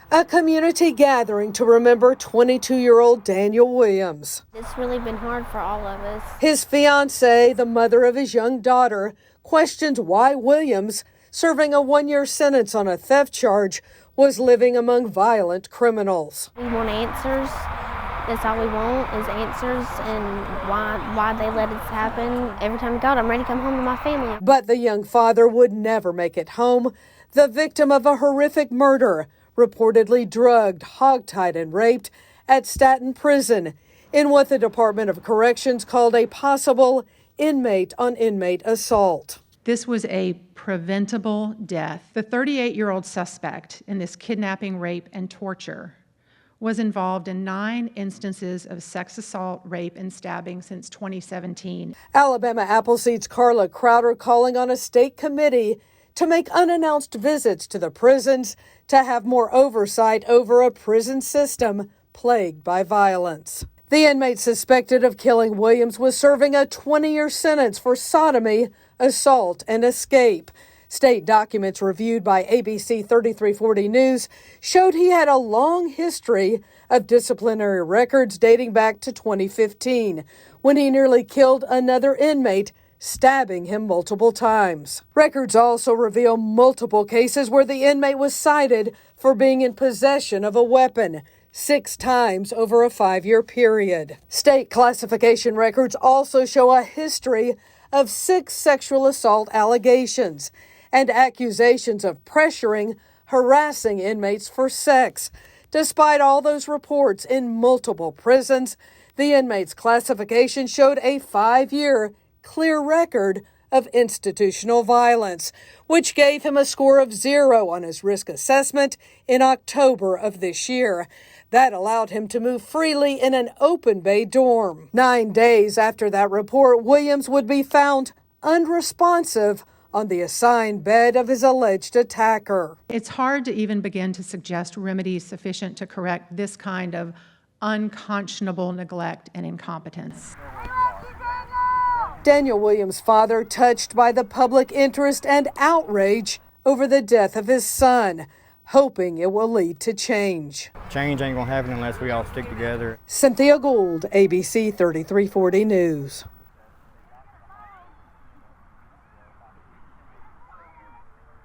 A community gathering to remember 22-year-old Daniel Williams. It's really been hard for all of us. His fiancée, the mother of his young daughter, questions why Williams, serving a 1-year sentence on a theft charge, was living among violent criminals. We want answers. That's all we want is answers and why they let it happen. Every time God, I'm ready to come home to my family. But the young father would never make it home. The victim of a horrific murder, reportedly drugged, hog-tied, and raped at Staten Prison in what the Department of Corrections called a possible inmate-on-inmate assault. This was a preventable death. The 38-year-old suspect in this kidnapping, rape, and torture was involved in 9 instances of sex assault, rape, and stabbing since 2017. Alabama Appleseed's Carla Crowder calling on a state committee to make unannounced visits to the prisons to have more oversight over a prison system plagued by violence. The inmate suspected of killing Williams was serving a 20-year sentence for sodomy, assault, and escape. State documents reviewed by ABC 3340 News showed he had a long history of disciplinary records dating back to 2015, when he nearly killed another inmate, stabbing him multiple times. Records also reveal multiple cases where the inmate was cited for being in possession of a weapon, 6 times over a 5-year period. State classification records also show a history of 6 sexual assault allegations and accusations of pressuring, harassing inmates for sex. Despite all those reports in multiple prisons, the inmate's classification showed a 5-year clear record of institutional violence, which gave him a score of 0 on his risk assessment in October of this year. That allowed him to move freely in an open bay dorm. 9 days after that report, Williams would be found unresponsive on the assigned bed of his alleged attacker. It's hard to even begin to suggest remedies sufficient to correct this kind of unconscionable neglect and incompetence. Daniel Williams' father touched by the public interest and outrage over the death of his son, hoping it will lead to change. Change ain't gonna happen unless we all stick together. Cynthia Gould, ABC 3340 News.